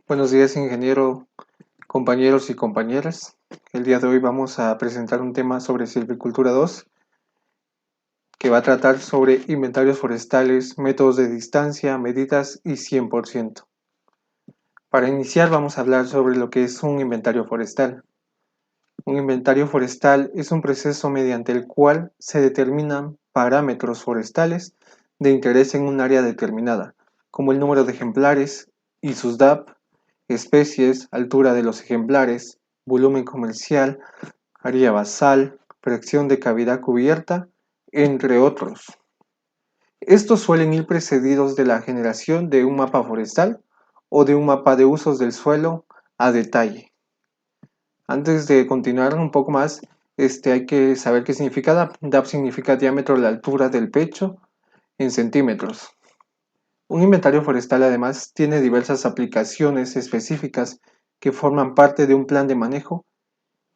Buenos días, ingeniero, compañeros y compañeras. El día de hoy vamos a presentar un tema sobre silvicultura 2, que va a tratar sobre inventarios forestales, métodos de distancia, medidas y 100%. Para iniciar vamos a hablar sobre lo que es un inventario forestal. Un inventario forestal es un proceso mediante el cual se determinan parámetros forestales de interés en un área determinada, como el número de ejemplares y sus DAP, especies, altura de los ejemplares, volumen comercial, área basal, fracción de cavidad cubierta, entre otros. Estos suelen ir precedidos de la generación de un mapa forestal o de un mapa de usos del suelo a detalle. Antes de continuar un poco más, hay que saber qué significa DAP. DAP significa diámetro de la altura del pecho en centímetros. Un inventario forestal además tiene diversas aplicaciones específicas que forman parte de un plan de manejo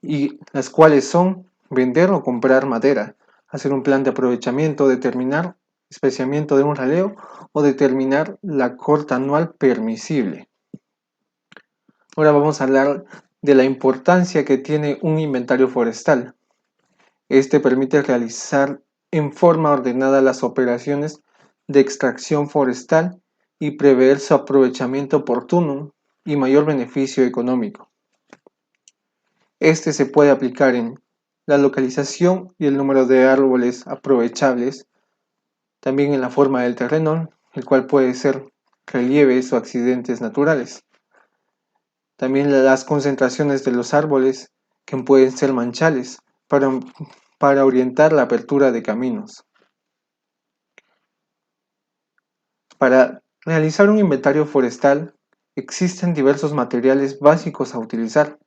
y las cuales son vender o comprar madera, hacer un plan de aprovechamiento, determinar especiamiento de un raleo o determinar la corta anual permisible. Ahora vamos a hablar de la importancia que tiene un inventario forestal. Este permite realizar en forma ordenada las operaciones de extracción forestal y prever su aprovechamiento oportuno y mayor beneficio económico. Este se puede aplicar en la localización y el número de árboles aprovechables, también en la forma del terreno, el cual puede ser relieves o accidentes naturales. También las concentraciones de los árboles, que pueden ser manchales, para orientar la apertura de caminos. Para realizar un inventario forestal, existen diversos materiales básicos a utilizar.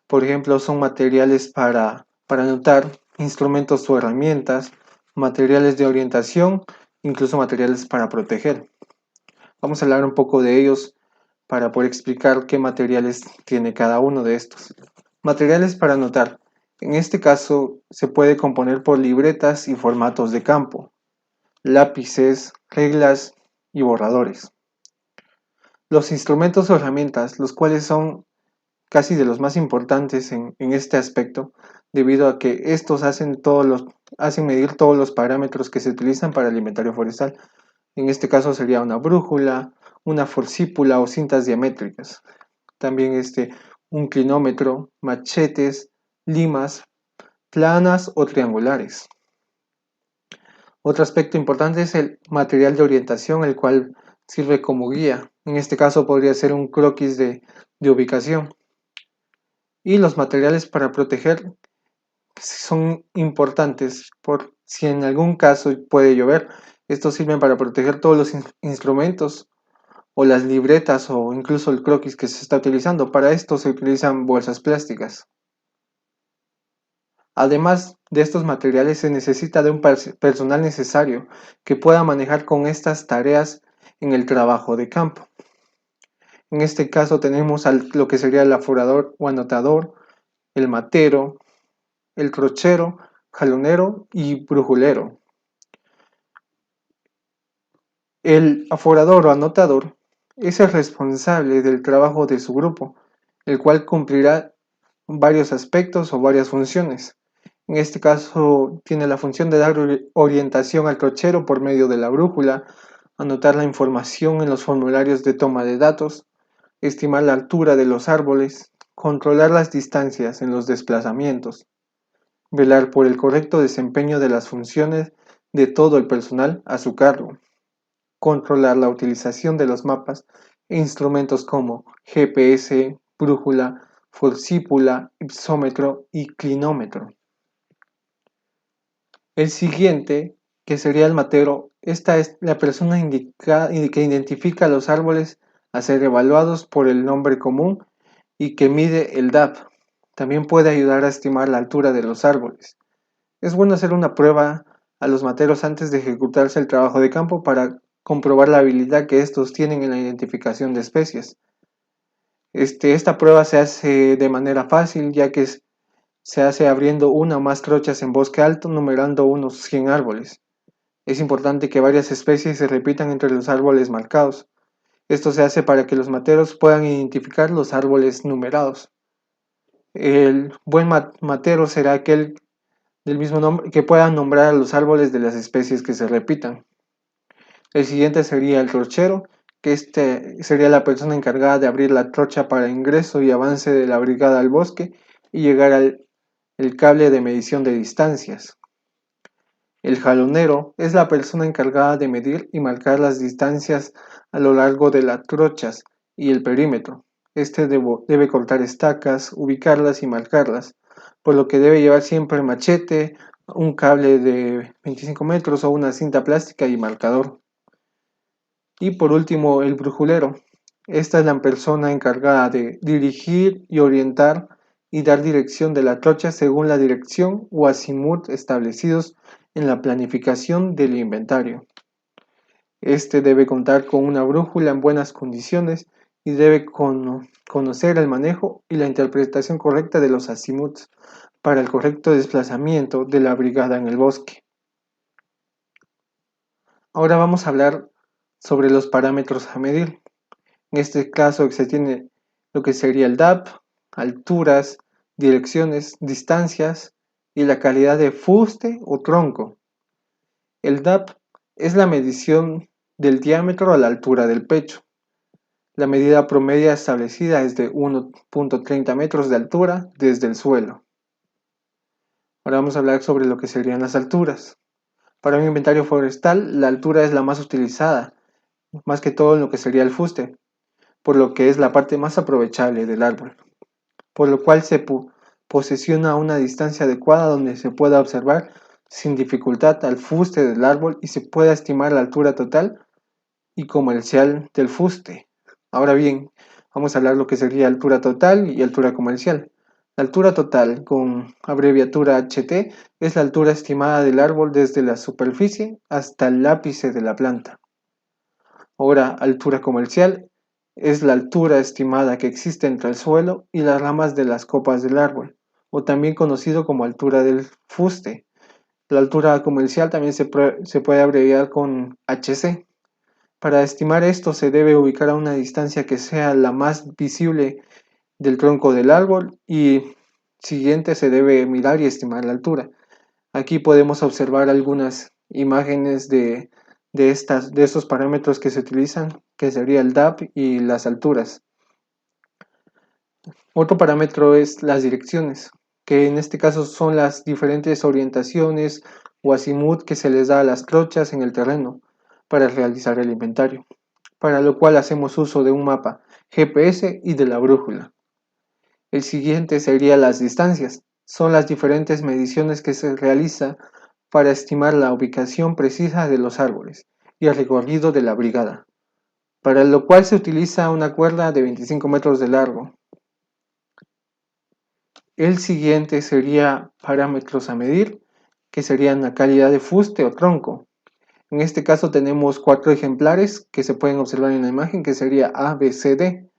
Por ejemplo, son materiales para anotar, instrumentos o herramientas, materiales de orientación, incluso materiales para proteger. Vamos a hablar un poco de ellos para poder explicar qué materiales tiene cada uno de estos. Materiales para anotar. En este caso se puede componer por libretas y formatos de campo, lápices, reglas y borradores. Los instrumentos o herramientas, los cuales son casi de los más importantes en este aspecto, debido a que estos hacen medir todos los parámetros que se utilizan para el inventario forestal. En este caso sería una brújula, una forcípula o cintas diamétricas. También un clinómetro, machetes, limas, planas o triangulares. Otro aspecto importante es el material de orientación, el cual sirve como guía. En este caso podría ser un croquis de ubicación. Y los materiales para proteger son importantes por si en algún caso puede llover. Estos sirven para proteger todos los instrumentos o las libretas o incluso el croquis que se está utilizando. Para esto se utilizan bolsas plásticas. Además de estos materiales se necesita de un personal necesario que pueda manejar con estas tareas en el trabajo de campo. En este caso tenemos lo que sería el aforador o anotador, el matero, el trochero, jalonero y brujulero. El aforador o anotador es el responsable del trabajo de su grupo, el cual cumplirá varios aspectos o varias funciones. En este caso tiene la función de dar orientación al trochero por medio de la brújula, anotar la información en los formularios de toma de datos, estimar la altura de los árboles, controlar las distancias en los desplazamientos, velar por el correcto desempeño de las funciones de todo el personal a su cargo, controlar la utilización de los mapas e instrumentos como GPS, brújula, forcípula, ipsómetro y clinómetro. El siguiente, que sería el matero, esta es la persona que identifica los árboles a ser evaluados por el nombre común y que mide el DAP. También puede ayudar a estimar la altura de los árboles. Es bueno hacer una prueba a los materos antes de ejecutarse el trabajo de campo para comprobar la habilidad que estos tienen en la identificación de especies. Esta prueba se hace de manera fácil, ya que se hace abriendo una o más trochas en bosque alto, numerando unos 100 árboles. Es importante que varias especies se repitan entre los árboles marcados. Esto se hace para que los materos puedan identificar los árboles numerados. El buen matero será aquel del mismo nombre que pueda nombrar a los árboles de las especies que se repitan. El siguiente sería el trochero, que sería la persona encargada de abrir la trocha para ingreso y avance de la brigada al bosque y llegar al el cable de medición de distancias. El jalonero es la persona encargada de medir y marcar las distancias a lo largo de las trochas y el perímetro. Debe cortar estacas, ubicarlas y marcarlas, por lo que debe llevar siempre machete, un cable de 25 metros o una cinta plástica y marcador. Y por último, el brujulero. Esta es la persona encargada de dirigir y orientar y dar dirección de la trocha según la dirección o azimut establecidos en la planificación del inventario. Este debe contar con una brújula en buenas condiciones y debe conocer el manejo y la interpretación correcta de los azimuts para el correcto desplazamiento de la brigada en el bosque. Ahora vamos a hablar sobre los parámetros a medir. En este caso se tiene lo que sería el DAP, alturas, direcciones, distancias y la calidad de fuste o tronco. El DAP es la medición del diámetro a la altura del pecho. La medida promedia establecida es de 1.30 metros de altura desde el suelo. Ahora vamos a hablar sobre lo que serían las alturas. Para un inventario forestal, la altura es la más utilizada, más que todo en lo que sería el fuste, por lo que es la parte más aprovechable del árbol, por lo cual se posesiona a una distancia adecuada donde se pueda observar sin dificultad al fuste del árbol y se pueda estimar la altura total y comercial del fuste. Ahora bien, vamos a hablar lo que sería altura total y altura comercial. La altura total, con abreviatura HT, es la altura estimada del árbol desde la superficie hasta el ápice de la planta. Ahora, altura comercial es la altura estimada que existe entre el suelo y las ramas de las copas del árbol, o también conocido como altura del fuste. La altura comercial también se puede abreviar con HC. Para estimar esto se debe ubicar a una distancia que sea la más visible del tronco del árbol y siguiente se debe mirar y estimar la altura. Aquí podemos observar algunas imágenes de estos parámetros que se utilizan, que sería el DAP y las alturas. Otro parámetro es las direcciones, que en este caso son las diferentes orientaciones o azimut que se les da a las trochas en el terreno para realizar el inventario, para lo cual hacemos uso de un mapa GPS y de la brújula. El siguiente sería las distancias. Son las diferentes mediciones que se realiza para estimar la ubicación precisa de los árboles y el recorrido de la brigada, para lo cual se utiliza una cuerda de 25 metros de largo. El siguiente sería parámetros a medir, que serían la calidad de fuste o tronco. En este caso tenemos 4 ejemplares que se pueden observar en la imagen, que sería A, B, C, D.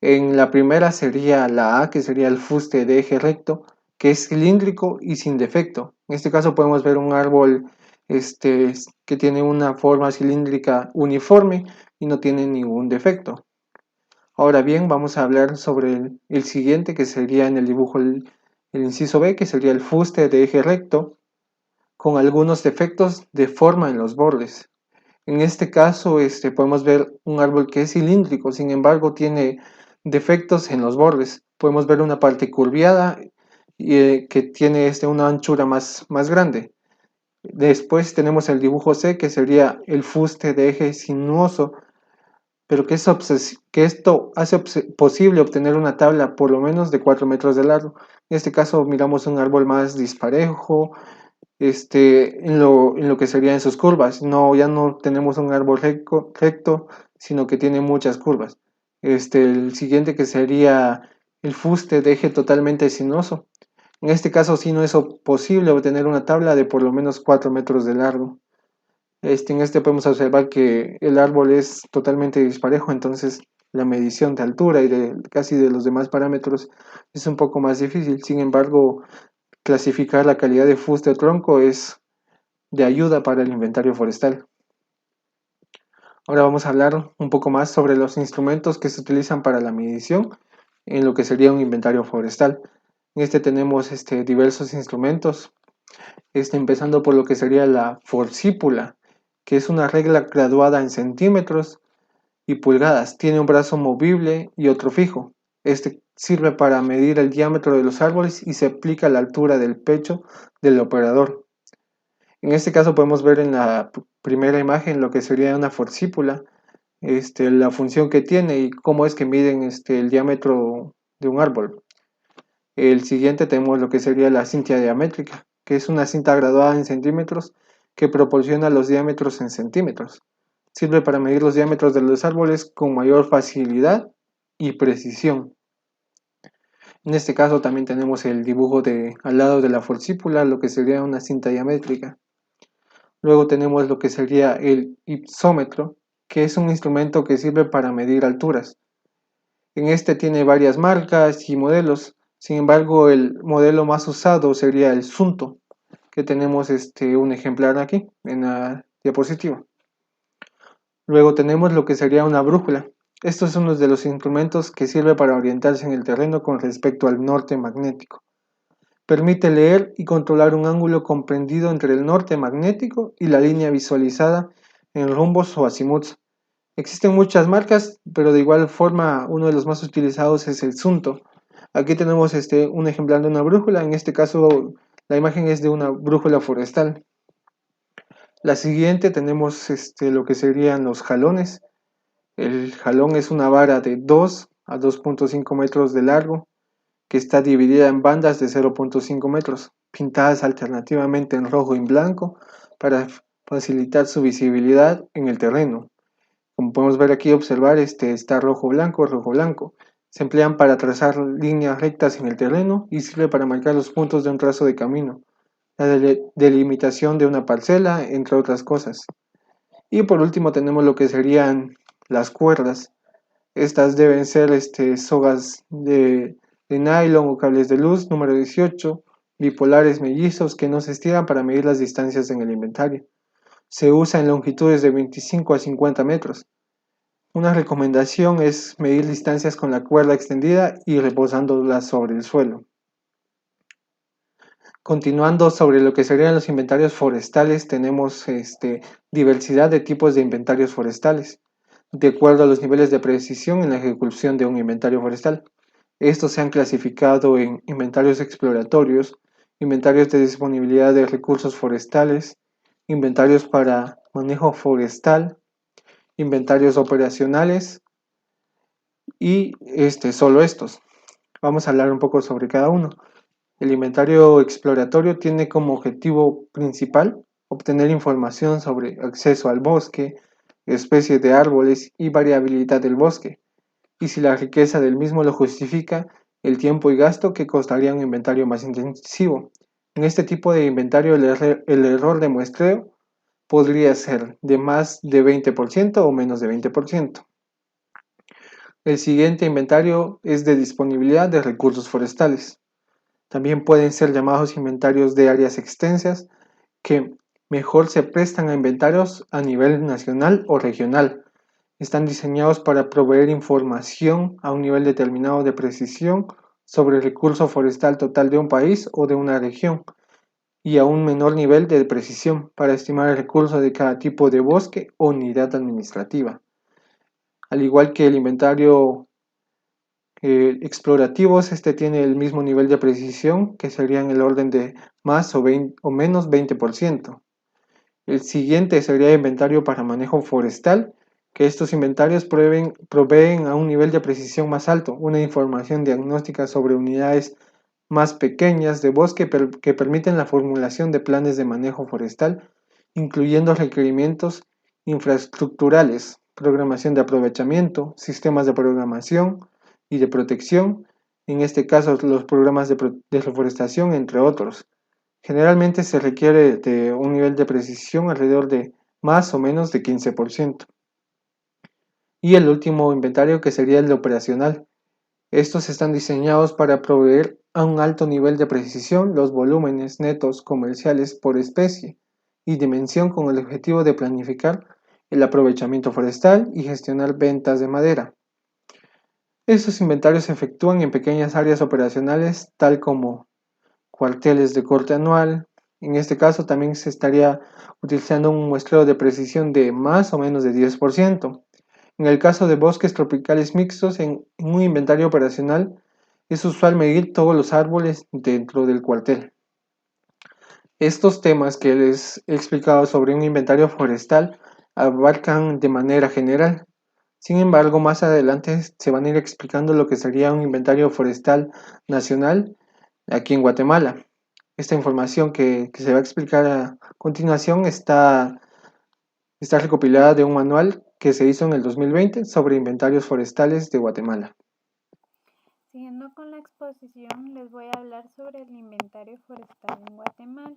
En la primera sería la A, que sería el fuste de eje recto, que es cilíndrico y sin defecto. En este caso podemos ver un árbol que tiene una forma cilíndrica uniforme y no tiene ningún defecto. Ahora bien, vamos a hablar sobre el siguiente, que sería en el dibujo el inciso B, que sería el fuste de eje recto, con algunos defectos de forma en los bordes. En este caso, podemos ver un árbol que es cilíndrico, sin embargo, tiene defectos en los bordes. Podemos ver una parte curviada que tiene una anchura más grande. Después tenemos el dibujo C, que sería el fuste de eje sinuoso, pero que esto hace posible obtener una tabla por lo menos de 4 metros de largo. En este caso miramos un árbol más disparejo, en lo que sería en sus curvas. No, ya no tenemos un árbol recto, sino que tiene muchas curvas. El siguiente que sería el fuste de eje totalmente sinuoso. En este caso sí no es posible obtener una tabla de por lo menos 4 metros de largo. En este podemos observar que el árbol es totalmente disparejo, entonces la medición de altura y de casi de los demás parámetros es un poco más difícil. Sin embargo, clasificar la calidad de fuste o tronco es de ayuda para el inventario forestal. Ahora vamos a hablar un poco más sobre los instrumentos que se utilizan para la medición en lo que sería un inventario forestal. En este tenemos diversos instrumentos, empezando por lo que sería la forcípula, que es una regla graduada en centímetros y pulgadas. Tiene un brazo movible y otro fijo. Este sirve para medir el diámetro de los árboles y se aplica a la altura del pecho del operador. En este caso podemos ver en la primera imagen lo que sería una forcípula, la función que tiene y cómo es que miden el diámetro de un árbol. El siguiente tenemos lo que sería la cinta diamétrica, que es una cinta graduada en centímetros que proporciona los diámetros en centímetros. Sirve para medir los diámetros de los árboles con mayor facilidad y precisión. En este caso también tenemos el dibujo al lado de la forcípula, lo que sería una cinta diamétrica. Luego tenemos lo que sería el ipsómetro, que es un instrumento que sirve para medir alturas. En este tiene varias marcas y modelos. Sin embargo, el modelo más usado sería el Sunto, que tenemos un ejemplar aquí en la diapositiva. Luego tenemos lo que sería una brújula. Esto es uno de los instrumentos que sirve para orientarse en el terreno con respecto al norte magnético. Permite leer y controlar un ángulo comprendido entre el norte magnético y la línea visualizada en rombos o azimuts. Existen muchas marcas, pero de igual forma uno de los más utilizados es el Sunto. Aquí tenemos un ejemplar de una brújula, en este caso la imagen es de una brújula forestal. La siguiente tenemos lo que serían los jalones. El jalón es una vara de 2 a 2.5 metros de largo que está dividida en bandas de 0.5 metros, pintadas alternativamente en rojo y en blanco para facilitar su visibilidad en el terreno. Como podemos ver aquí, observar, está rojo-blanco, rojo-blanco. Se emplean para trazar líneas rectas en el terreno y sirve para marcar los puntos de un trazo de camino, la delimitación de una parcela, entre otras cosas. Y por último tenemos lo que serían las cuerdas. Estas deben ser sogas de nylon o cables de luz número 18, bipolares mellizos que no se estiran para medir las distancias en el inventario. Se usa en longitudes de 25 a 50 metros. Una recomendación es medir distancias con la cuerda extendida y reposándola sobre el suelo. Continuando sobre lo que serían los inventarios forestales, tenemos diversidad de tipos de inventarios forestales, de acuerdo a los niveles de precisión en la ejecución de un inventario forestal. Estos se han clasificado en inventarios exploratorios, inventarios de disponibilidad de recursos forestales, inventarios para manejo forestal, inventarios operacionales y solo estos. Vamos a hablar un poco sobre cada uno. El inventario exploratorio tiene como objetivo principal obtener información sobre acceso al bosque, especies de árboles y variabilidad del bosque, y si la riqueza del mismo lo justifica, el tiempo y gasto que costaría un inventario más intensivo. En este tipo de inventario el error de muestreo podría ser de más de 20% o menos de 20%. El siguiente inventario es de disponibilidad de recursos forestales. También pueden ser llamados inventarios de áreas extensas que mejor se prestan a inventarios a nivel nacional o regional. Están diseñados para proveer información a un nivel determinado de precisión sobre el recurso forestal total de un país o de una región y a un menor nivel de precisión para estimar el recurso de cada tipo de bosque o unidad administrativa. Al igual que el inventario explorativos, tiene el mismo nivel de precisión que sería en el orden de más o menos 20%. El siguiente sería inventario para manejo forestal, que estos inventarios proveen a un nivel de precisión más alto, una información diagnóstica sobre unidades más pequeñas de bosque que permiten la formulación de planes de manejo forestal, incluyendo requerimientos infraestructurales, programación de aprovechamiento, sistemas de programación y de protección, en este caso los programas de reforestación, entre otros. Generalmente se requiere de un nivel de precisión alrededor de más o menos de 15%. Y el último inventario que sería el de operacional. Estos están diseñados para proveer a un alto nivel de precisión los volúmenes netos comerciales por especie y dimensión con el objetivo de planificar el aprovechamiento forestal y gestionar ventas de madera. Estos inventarios se efectúan en pequeñas áreas operacionales, tal como cuarteles de corte anual. En este caso también se estaría utilizando un muestreo de precisión de más o menos de 10%. En el caso de bosques tropicales mixtos, en un inventario operacional es usual medir todos los árboles dentro del cuartel. Estos temas que les he explicado sobre un inventario forestal abarcan de manera general. Sin embargo, más adelante se van a ir explicando lo que sería un inventario forestal nacional aquí en Guatemala. Esta información que se va a explicar a continuación está recopilada de un manual que se hizo en el 2020 sobre inventarios forestales de Guatemala. Siguiendo con la exposición, les voy a hablar sobre el inventario forestal en Guatemala.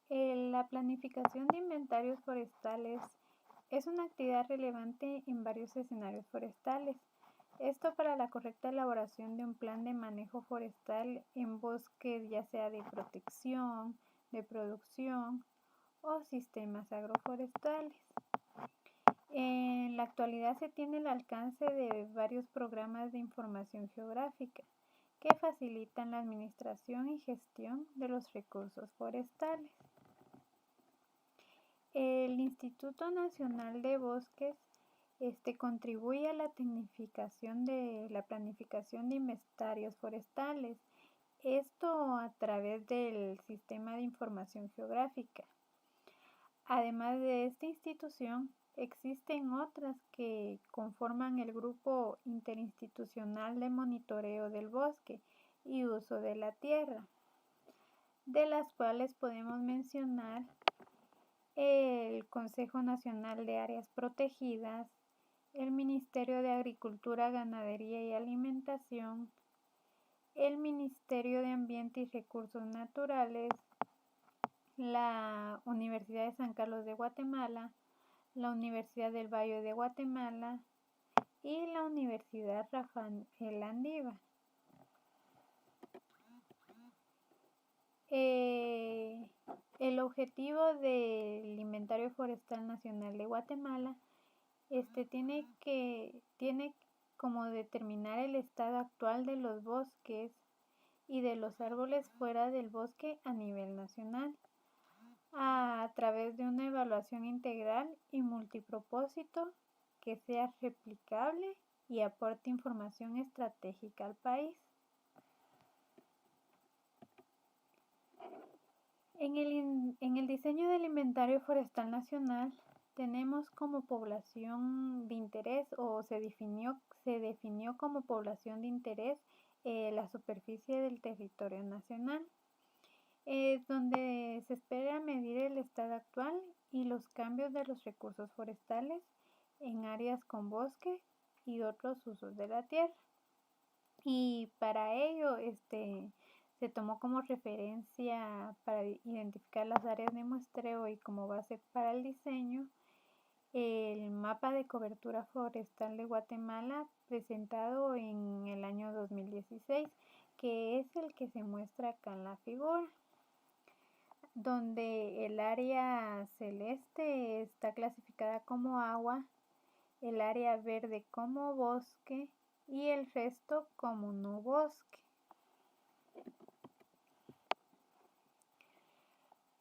La planificación de inventarios forestales es una actividad relevante en varios escenarios forestales. Esto para la correcta elaboración de un plan de manejo forestal en bosques, ya sea de protección, de producción o sistemas agroforestales. En la actualidad se tiene el alcance de varios programas de información geográfica que facilitan la administración y gestión de los recursos forestales. El Instituto Nacional de Bosques contribuye a la tecnificación de la planificación de inventarios forestales, esto a través del Sistema de Información Geográfica. Además de esta institución, existen otras que conforman el Grupo Interinstitucional de Monitoreo del Bosque y Uso de la Tierra, de las cuales podemos mencionar el Consejo Nacional de Áreas Protegidas, el Ministerio de Agricultura, Ganadería y Alimentación, el Ministerio de Ambiente y Recursos Naturales, la Universidad de San Carlos de Guatemala, la Universidad del Valle de Guatemala y la Universidad Rafael Landiva. El objetivo del Inventario Forestal Nacional de Guatemala tiene como determinar el estado actual de los bosques y de los árboles fuera del bosque a nivel nacional, a través de una evaluación integral y multipropósito que sea replicable y aporte información estratégica al país. En el diseño del Inventario Forestal Nacional tenemos como población de interés o se definió como población de interés la superficie del territorio nacional, donde se espera medir el estado actual y los cambios de los recursos forestales en áreas con bosque y otros usos de la tierra. Y para ello se tomó como referencia para identificar las áreas de muestreo y como base para el diseño el mapa de cobertura forestal de Guatemala presentado en el año 2016, que es el que se muestra acá en la figura, donde el área celeste está clasificada como agua, el área verde como bosque y el resto como no bosque.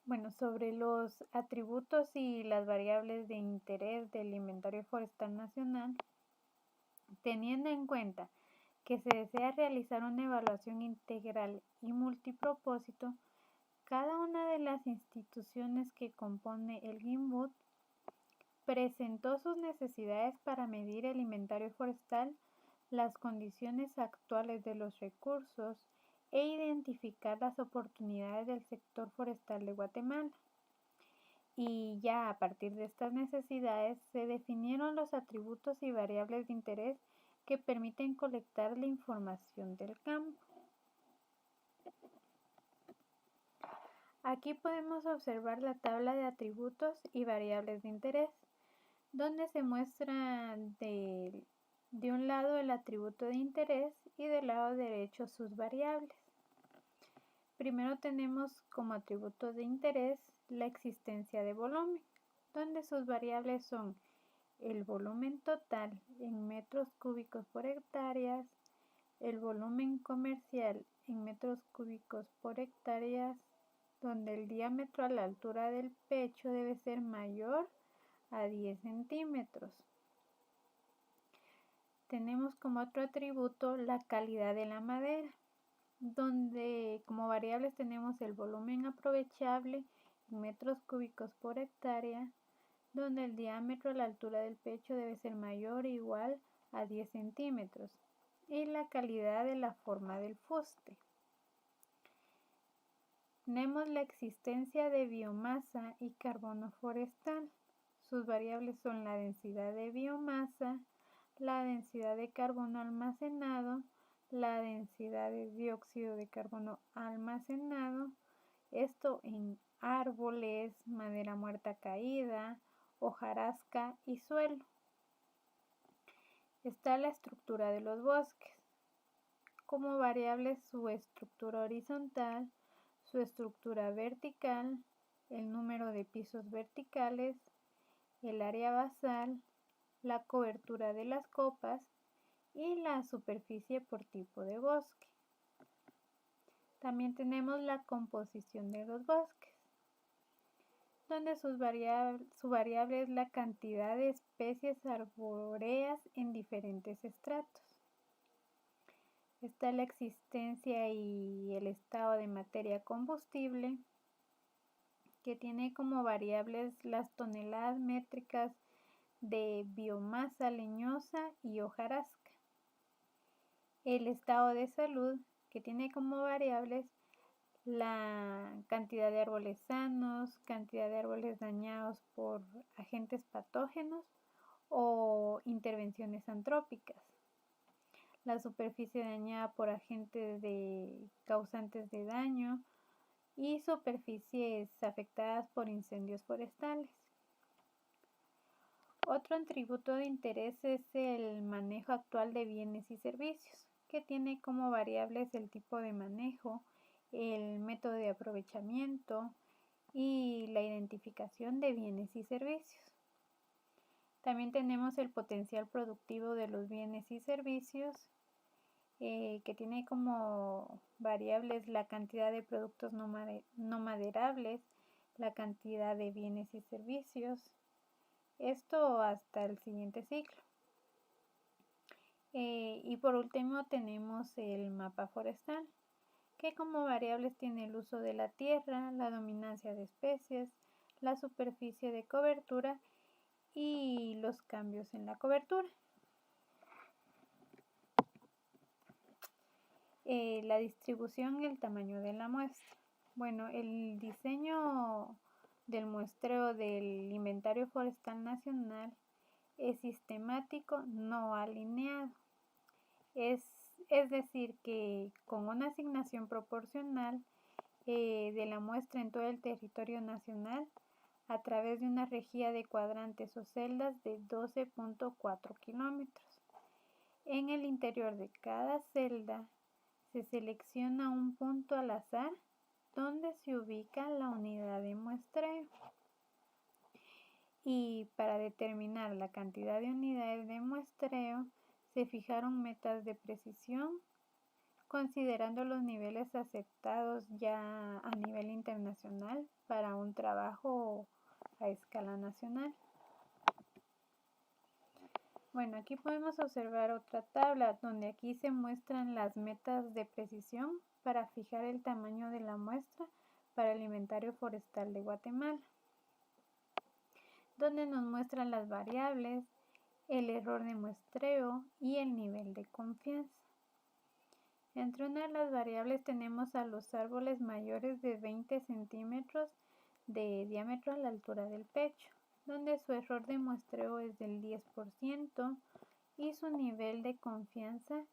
Bueno, sobre los atributos y las variables de interés del Inventario Forestal Nacional, teniendo en cuenta que se desea realizar una evaluación integral y multipropósito, cada una de las instituciones que compone el GIMBUT presentó sus necesidades para medir el inventario forestal, las condiciones actuales de los recursos e identificar las oportunidades del sector forestal de Guatemala. Y ya a partir de estas necesidades se definieron los atributos y variables de interés que permiten colectar la información del campo. Aquí podemos observar la tabla de atributos y variables de interés, donde se muestra de un lado el atributo de interés y del lado derecho sus variables. Primero tenemos como atributo de interés la existencia de volumen, donde sus variables son el volumen total en metros cúbicos por hectáreas, el volumen comercial en metros cúbicos por hectáreas, donde el diámetro a la altura del pecho debe ser mayor a 10 centímetros. Tenemos como otro atributo la calidad de la madera, donde como variables tenemos el volumen aprovechable en metros cúbicos por hectárea, donde el diámetro a la altura del pecho debe ser mayor o igual a 10 centímetros, y la calidad de la forma del fuste. Tenemos la existencia de biomasa y carbono forestal. Sus variables son la densidad de biomasa, la densidad de carbono almacenado, la densidad de dióxido de carbono almacenado, esto en árboles, madera muerta caída, hojarasca y suelo. Está la estructura de los bosques. Como variables su estructura horizontal, su estructura vertical, el número de pisos verticales, el área basal, la cobertura de las copas y la superficie por tipo de bosque. También tenemos la composición de los bosques, donde su variable es la cantidad de especies arbóreas en diferentes estratos. Está la existencia y el estado de materia combustible, que tiene como variables las toneladas métricas de biomasa leñosa y hojarasca. El estado de salud, que tiene como variables la cantidad de árboles sanos, cantidad de árboles dañados por agentes patógenos o intervenciones antrópicas, la superficie dañada por agentes causantes de daño y superficies afectadas por incendios forestales. Otro atributo de interés es el manejo actual de bienes y servicios, que tiene como variables el tipo de manejo, el método de aprovechamiento y la identificación de bienes y servicios. También tenemos el potencial productivo de los bienes y servicios, que tiene como variables la cantidad de productos no maderables, la cantidad de bienes y servicios, esto hasta el siguiente ciclo. Y por último tenemos el mapa forestal, que como variables tiene el uso de la tierra, la dominancia de especies, la superficie de cobertura y los cambios en la cobertura. La distribución y el tamaño de la muestra. Bueno, el diseño del muestreo del Inventario Forestal Nacional es sistemático, no alineado. Es decir, que con una asignación proporcional de la muestra en todo el territorio nacional a través de una rejilla de cuadrantes o celdas de 12.4 kilómetros. En el interior de cada celda se selecciona un punto al azar donde se ubica la unidad de muestreo. Y para determinar la cantidad de unidades de muestreo se fijaron metas de precisión considerando los niveles aceptados ya a nivel internacional para un trabajo a escala nacional. Bueno, aquí podemos observar otra tabla donde aquí se muestran las metas de precisión para fijar el tamaño de la muestra para el Inventario Forestal de Guatemala, donde nos muestran las variables, el error de muestreo y el nivel de confianza. Entre una de las variables tenemos a los árboles mayores de 20 centímetros de diámetro a la altura del pecho, donde su error de muestreo es del 10% y su nivel de confianza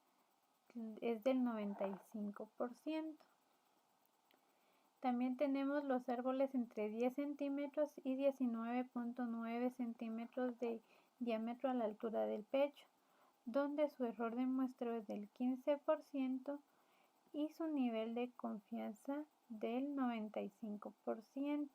es del 95%. También tenemos los árboles entre 10 centímetros y 19.9 centímetros de diámetro a la altura del pecho, donde su error de muestreo es del 15% y su nivel de confianza del 95%.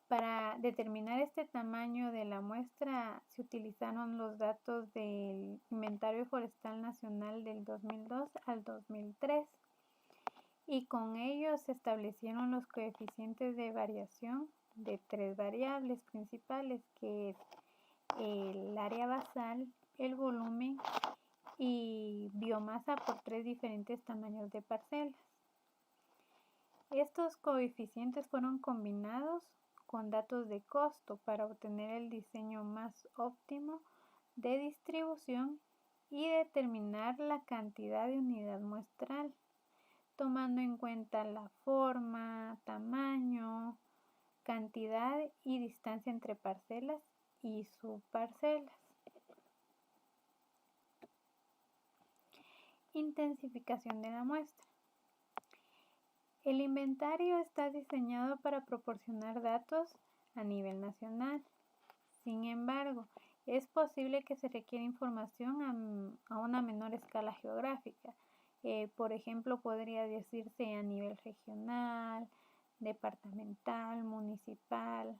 Para determinar este tamaño de la muestra se utilizaron los datos del Inventario Forestal Nacional del 2002 al 2003 y con ellos se establecieron los coeficientes de variación de 3 variables principales, que es el área basal, el volumen y biomasa por 3 diferentes tamaños de parcelas. Estos coeficientes fueron combinados con datos de costo para obtener el diseño más óptimo de distribución y determinar la cantidad de unidad muestral, tomando en cuenta la forma, tamaño, cantidad y distancia entre parcelas y subparcelas. Intensificación de la muestra. El inventario está diseñado para proporcionar datos a nivel nacional. Sin embargo, es posible que se requiera información a una menor escala geográfica. Por ejemplo, podría decirse a nivel regional, departamental, municipal.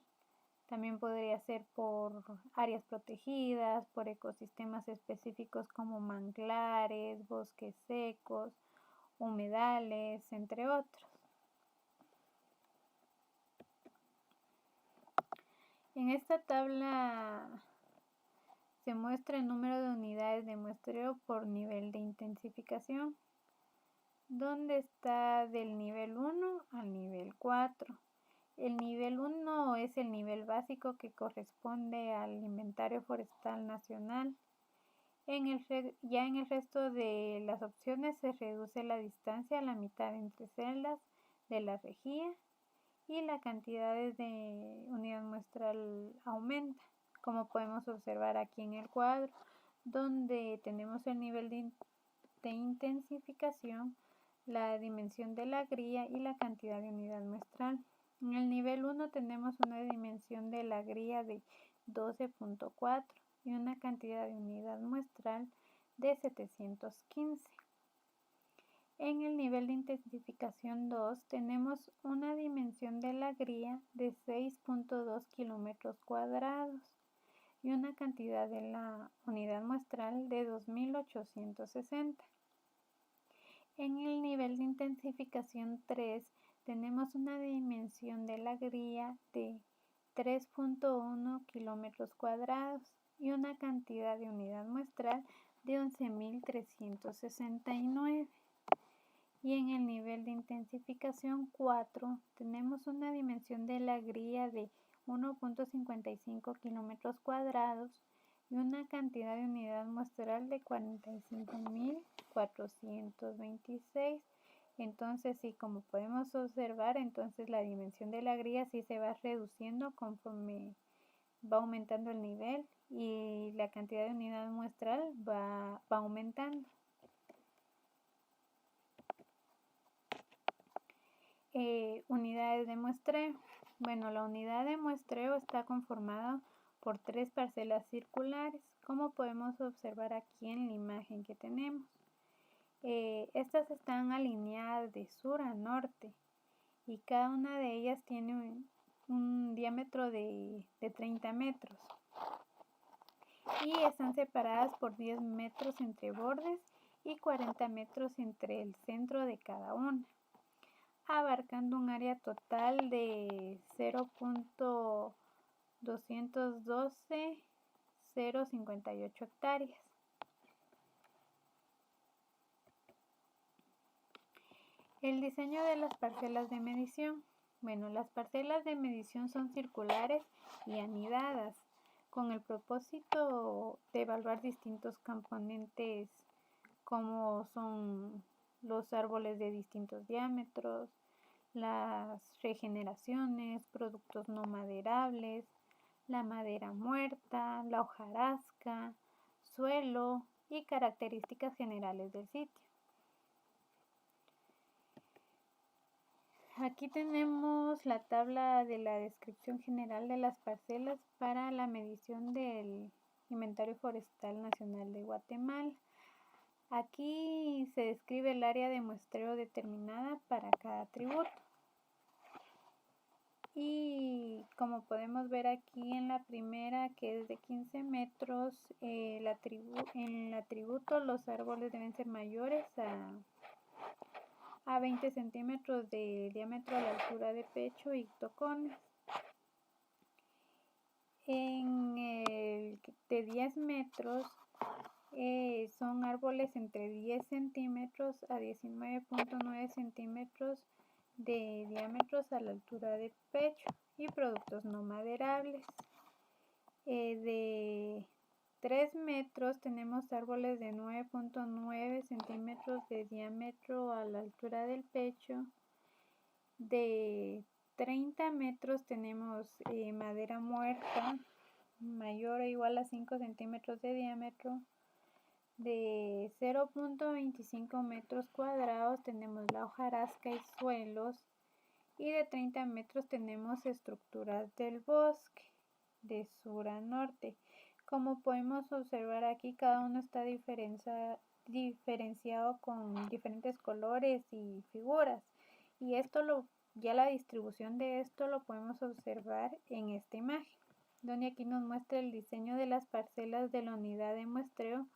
También podría ser por áreas protegidas, por ecosistemas específicos como manglares, bosques secos, humedales, entre otros. En esta tabla se muestra el número de unidades de muestreo por nivel de intensificación, donde está del nivel 1 al nivel 4. El nivel 1 es el nivel básico que corresponde al Inventario Forestal Nacional. Ya en el resto de las opciones se reduce la distancia a la mitad entre celdas de la rejilla y la cantidad de unidad muestral aumenta, como podemos observar aquí en el cuadro, donde tenemos el nivel de intensificación, la dimensión de la grilla y la cantidad de unidad muestral. En el nivel 1 tenemos una dimensión de la grilla de 12.4 y una cantidad de unidad muestral de 715. En el nivel de intensificación 2 tenemos una dimensión de la grilla de 6.2 kilómetros cuadrados y una cantidad de la unidad muestral de 2.860. En el nivel de intensificación 3 tenemos una dimensión de la grilla de 3.1 kilómetros cuadrados y una cantidad de unidad muestral de 11.369. Y en el nivel de intensificación 4 tenemos una dimensión de la grilla de 1.55 kilómetros cuadrados y una cantidad de unidad muestral de 45.426. Entonces, sí, como podemos observar, entonces la dimensión de la grilla sí se va reduciendo conforme va aumentando el nivel y la cantidad de unidad muestral va aumentando. Unidades de muestreo. Bueno, la unidad de muestreo está conformada por 3 parcelas circulares, como podemos observar aquí en la imagen que tenemos. Estas están alineadas de sur a norte y cada una de ellas tiene un diámetro de 30 metros y están separadas por 10 metros entre bordes y 40 metros entre el centro de cada una, abarcando un área total de 0.212.058 hectáreas. El diseño de las parcelas de medición. Bueno, las parcelas de medición son circulares y anidadas, con el propósito de evaluar distintos componentes como son los árboles de distintos diámetros, las regeneraciones, productos no maderables, la madera muerta, la hojarasca, suelo y características generales del sitio. Aquí tenemos la tabla de la descripción general de las parcelas para la medición del Inventario Forestal Nacional de Guatemala. Aquí se describe el área de muestreo determinada para cada tributo. Y como podemos ver aquí en la primera, que es de 15 metros, en el atributo los árboles deben ser mayores a 20 centímetros de diámetro a la altura de pecho y tocones. En el de 10 metros son árboles entre 10 centímetros a 19.9 centímetros de diámetros a la altura de pecho y productos no maderables. De 3 metros tenemos árboles de 9.9 centímetros de diámetro a la altura del pecho. De 30 metros tenemos madera muerta mayor o igual a 5 centímetros de diámetro. De 0.25 metros cuadrados tenemos la hojarasca y suelos, y de 30 metros tenemos estructuras del bosque de sur a norte. Como podemos observar aquí, cada uno está diferenciado con diferentes colores y figuras, y ya la distribución de esto lo podemos observar en esta imagen, donde aquí nos muestra el diseño de las parcelas de la unidad de muestreo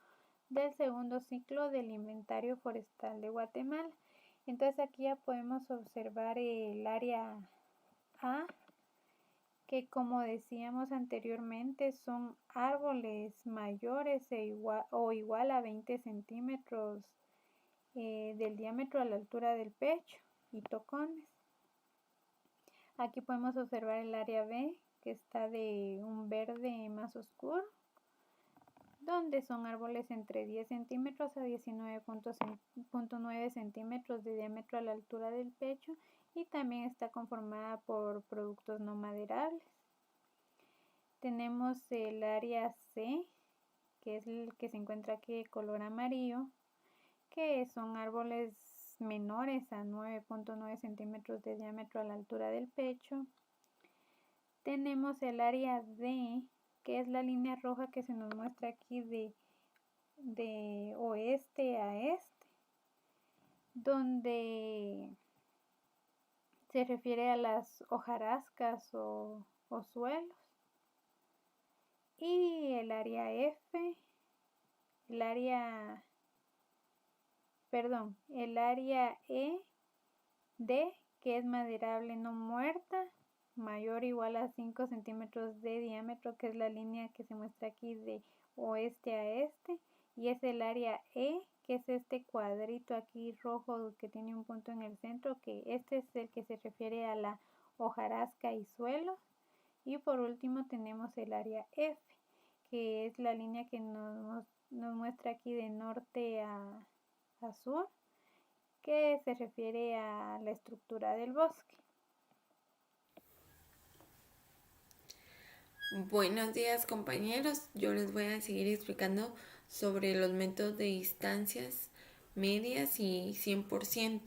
del segundo ciclo del Inventario Forestal de Guatemala. Entonces aquí ya podemos observar el área A, que como decíamos anteriormente son árboles mayores o igual a 20 centímetros del diámetro a la altura del pecho y tocones. Aquí podemos observar el área B, que está de un verde más oscuro, donde son árboles entre 10 centímetros a 19.9 centímetros de diámetro a la altura del pecho, y también está conformada por productos no maderables. Tenemos el área C, que es el que se encuentra aquí de color amarillo, que son árboles menores a 9.9 centímetros de diámetro a la altura del pecho. Tenemos el área D, que es la línea roja que se nos muestra aquí de oeste a este, donde se refiere a las hojarascas o suelos. Y el área F, el área D, que es maderable no muerta, mayor o igual a 5 centímetros de diámetro, que es la línea que se muestra aquí de oeste a este. Y es el área E, que es este cuadrito aquí rojo que tiene un punto en el centro, que este es el que se refiere a la hojarasca y suelo. Y por último tenemos el área F, que es la línea que nos muestra aquí de norte a sur, que se refiere a la estructura del bosque. Buenos días, compañeros, yo les voy a seguir explicando sobre los métodos de distancias medias y 100%.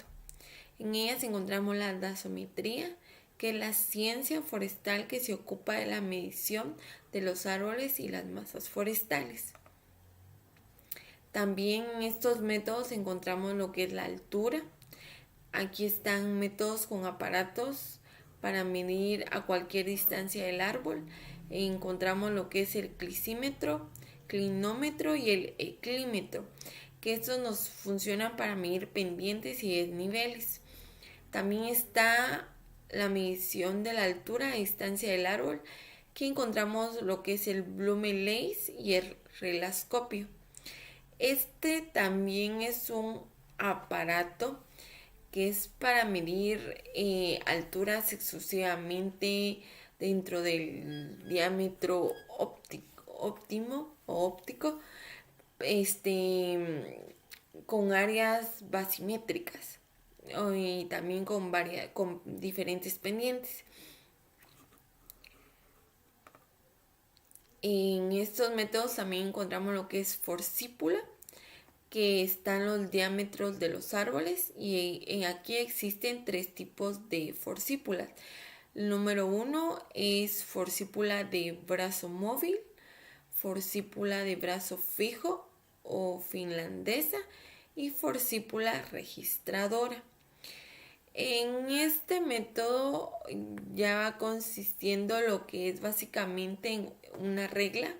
En ellas encontramos la dasometría, que es la ciencia forestal que se ocupa de la medición de los árboles y las masas forestales. También en estos métodos encontramos lo que es la altura. Aquí están métodos con aparatos para medir a cualquier distancia del árbol. Encontramos lo que es el clicímetro, clinómetro y el eclímetro, que estos nos funcionan para medir pendientes y desniveles. También está la medición de la altura a distancia del árbol, que encontramos lo que es el Blume-Leiss y el relescopio. Este también es un aparato que es para medir alturas exclusivamente dentro del diámetro óptico, con áreas basimétricas y también con diferentes pendientes. En estos métodos también encontramos lo que es forcípula, que están los diámetros de los árboles, y aquí existen 3 tipos de forcípulas. El número 1 es forcípula de brazo móvil, forcípula de brazo fijo o finlandesa y forcípula registradora. En este método ya va consistiendo lo que es básicamente en una regla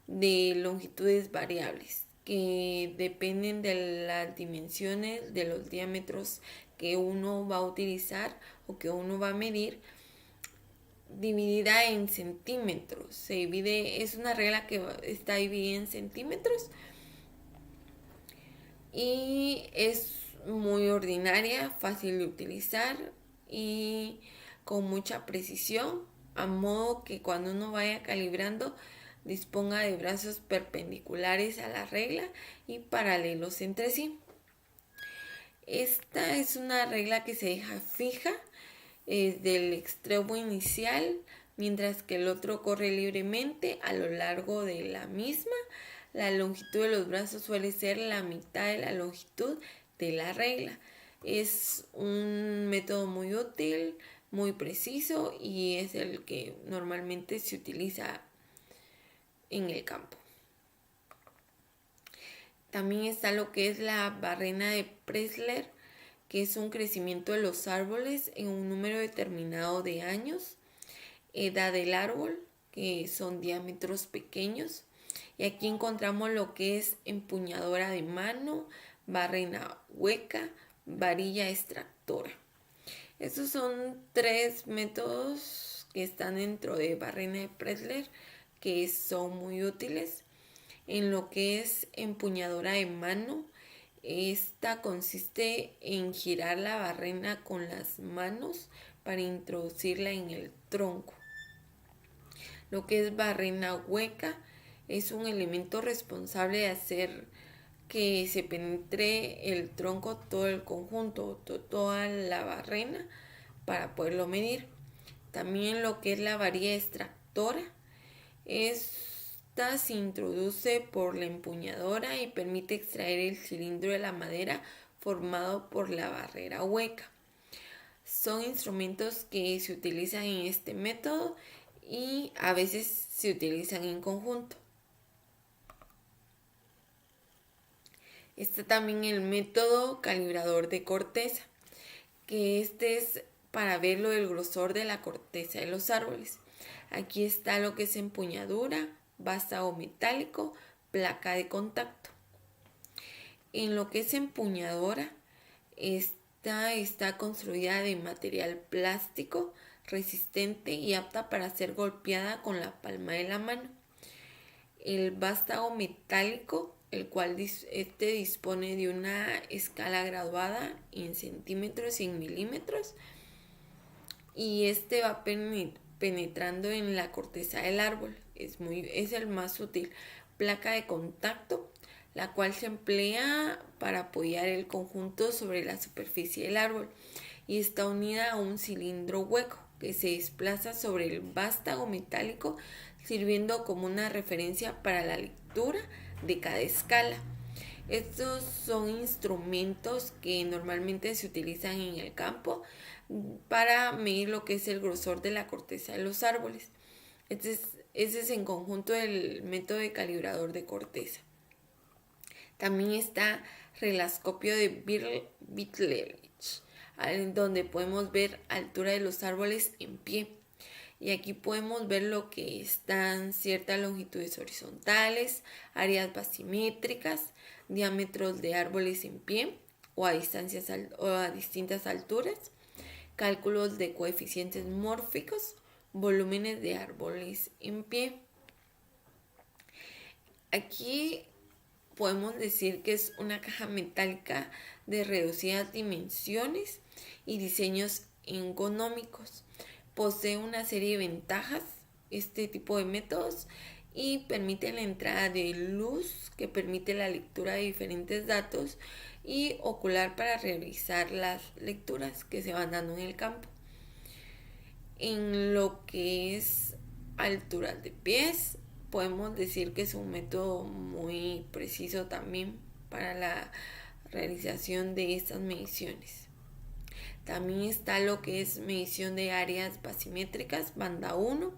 de longitudes variables que dependen de las dimensiones de los diámetros que uno va a utilizar o que uno va a medir, dividida en centímetros. Es una regla que está dividida en centímetros y es muy ordinaria, fácil de utilizar y con mucha precisión, a modo que cuando uno vaya calibrando disponga de brazos perpendiculares a la regla y paralelos entre sí. Esta es una regla que se deja fija desde el extremo inicial, mientras que el otro corre libremente a lo largo de la misma. La longitud de los brazos suele ser la mitad de la longitud de la regla. Es un método muy útil, muy preciso y es el que normalmente se utiliza en el campo. También está lo que es la barrena de Pressler, que es un crecimiento de los árboles en un número determinado de años, edad del árbol, que son diámetros pequeños. Y aquí encontramos lo que es empuñadora de mano, barrena hueca, varilla extractora. Estos son 3 métodos que están dentro de barrena de Pressler que son muy útiles. En lo que es empuñadora de mano, esta consiste en girar la barrena con las manos para introducirla en el tronco. Lo que es barrena hueca es un elemento responsable de hacer que se penetre el tronco, todo el conjunto, toda la barrena para poderlo medir. También lo que es la varilla extractora, esta se introduce por la empuñadora y permite extraer el cilindro de la madera formado por la barrera hueca. Son instrumentos que se utilizan en este método y a veces se utilizan en conjunto. Está también el método calibrador de corteza, que este es para ver lo del grosor de la corteza de los árboles. Aquí está lo que es empuñadura, vástago metálico, placa de contacto. En lo que es empuñadora, esta está construida de material plástico, resistente y apta para ser golpeada con la palma de la mano. El vástago metálico, el cual dispone de una escala graduada en centímetros y en milímetros, y este va penetrando en la corteza del árbol. Es el más útil. Placa de contacto, la cual se emplea para apoyar el conjunto sobre la superficie del árbol y está unida a un cilindro hueco que se desplaza sobre el vástago metálico, sirviendo como una referencia para la lectura de cada escala. Estos son instrumentos que normalmente se utilizan en el campo para medir lo que es el grosor de la corteza de los árboles. Ese es en conjunto el método de calibrador de corteza. También está relescopio de Bitlerich, donde podemos ver altura de los árboles en pie. Y aquí podemos ver lo que están ciertas longitudes horizontales, áreas basimétricas, diámetros de árboles en pie o a distintas alturas, cálculos de coeficientes mórficos, volúmenes de árboles en pie. Aquí podemos decir que es una caja metálica de reducidas dimensiones y diseños ergonómicos. Posee una serie de ventajas este tipo de métodos y permite la entrada de luz que permite la lectura de diferentes datos y ocular para realizar las lecturas que se van dando en el campo. En lo que es alturas de pies, podemos decir que es un método muy preciso también para la realización de estas mediciones. También está lo que es medición de áreas basimétricas, banda 1,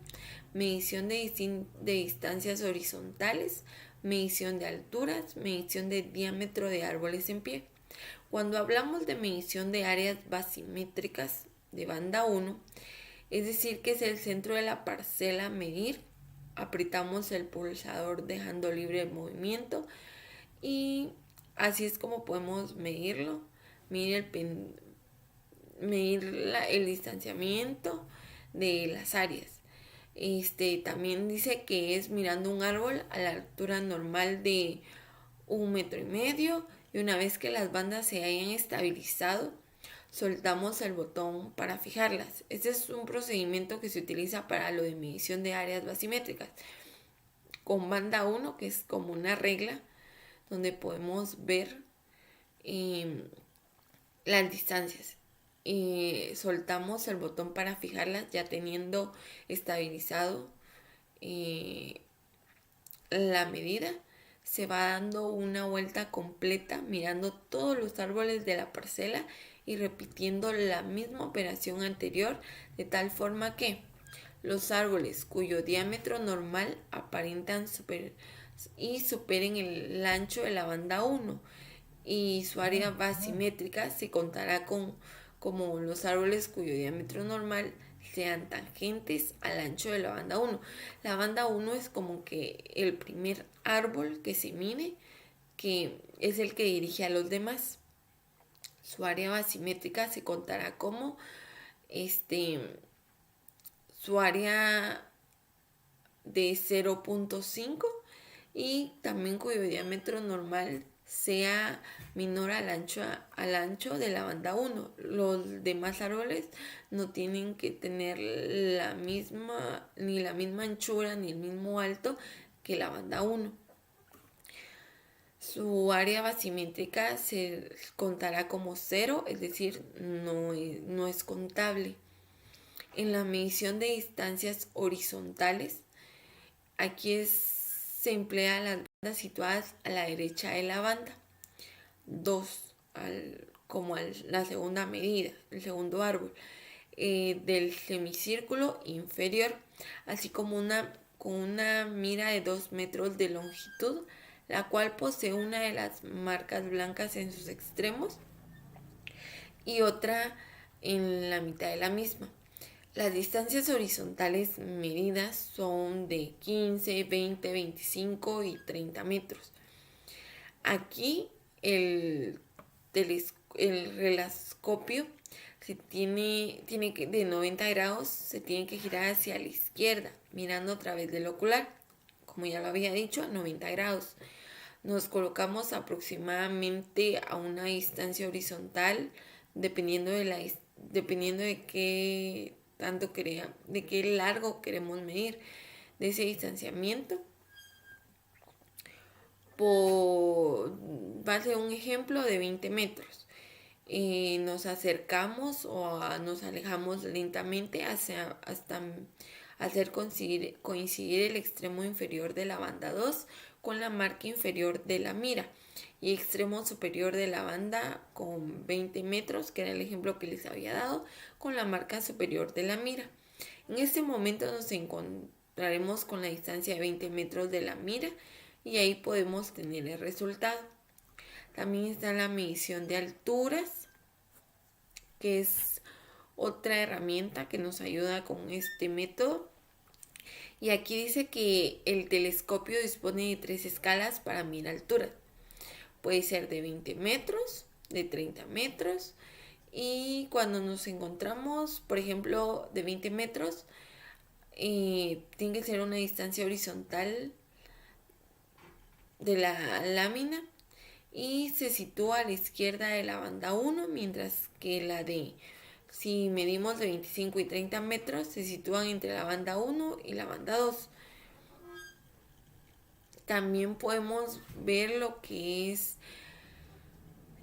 medición de distancias horizontales, medición de alturas, medición de diámetro de árboles en pie. Cuando hablamos de medición de áreas basimétricas de banda 1, es decir, que es el centro de la parcela a medir, apretamos el pulsador dejando libre el movimiento y así es como podemos medirlo, medir el distanciamiento de las áreas. También dice que es mirando un árbol a la altura normal de 1,5 metros y una vez que las bandas se hayan estabilizado, soltamos el botón para fijarlas. Este es un procedimiento que se utiliza para lo de medición de áreas basimétricas. Con banda 1, que es como una regla donde podemos ver las distancias. Soltamos el botón para fijarlas ya teniendo estabilizado la medida. Se va dando una vuelta completa mirando todos los árboles de la parcela y repitiendo la misma operación anterior de tal forma que los árboles cuyo diámetro normal aparentan superen el ancho de la banda 1 y su área basimétrica se contará como los árboles cuyo diámetro normal sean tangentes al ancho de la banda 1. La banda 1 es como que el primer árbol que se mide, que es el que dirige a los demás. Su área basimétrica se contará como su área de 0,5 y también cuyo diámetro normal sea menor al ancho de la banda 1. Los demás árboles no tienen que tener ni la misma anchura ni el mismo alto que la banda 1. Su área basimétrica se contará como 0, es decir, no es contable. En la medición de distancias horizontales, aquí se emplea las bandas situadas a la derecha de la banda 2, como la segunda medida, el segundo árbol, del semicírculo inferior, así como con una mira de 2 metros de longitud, la cual posee una de las marcas blancas en sus extremos y otra en la mitad de la misma. Las distancias horizontales medidas son de 15, 20, 25 y 30 metros. Aquí el relescopio tiene que de 90 grados, se tiene que girar hacia la izquierda, mirando a través del ocular, como ya lo había dicho, a 90 grados. Nos colocamos aproximadamente a una distancia horizontal, dependiendo de qué de qué largo queremos medir de ese distanciamiento. Va a ser un ejemplo de 20 metros. Nos acercamos o nos alejamos lentamente hasta hacer coincidir el extremo inferior de la banda 2 con la marca inferior de la mira y extremo superior de la banda con 20 metros, que era el ejemplo que les había dado, con la marca superior de la mira. En este momento nos encontraremos con la distancia de 20 metros de la mira y ahí podemos tener el resultado. También está la medición de alturas, que es otra herramienta que nos ayuda con este método. Y aquí dice que el telescopio dispone de 3 escalas para medir alturas. Puede ser de 20 metros, de 30 metros. Y cuando nos encontramos, por ejemplo, de 20 metros, tiene que ser una distancia horizontal de la lámina y se sitúa a la izquierda de la banda 1, mientras que si medimos de 25 y 30 metros, se sitúan entre la banda 1 y la banda 2. También podemos ver lo que es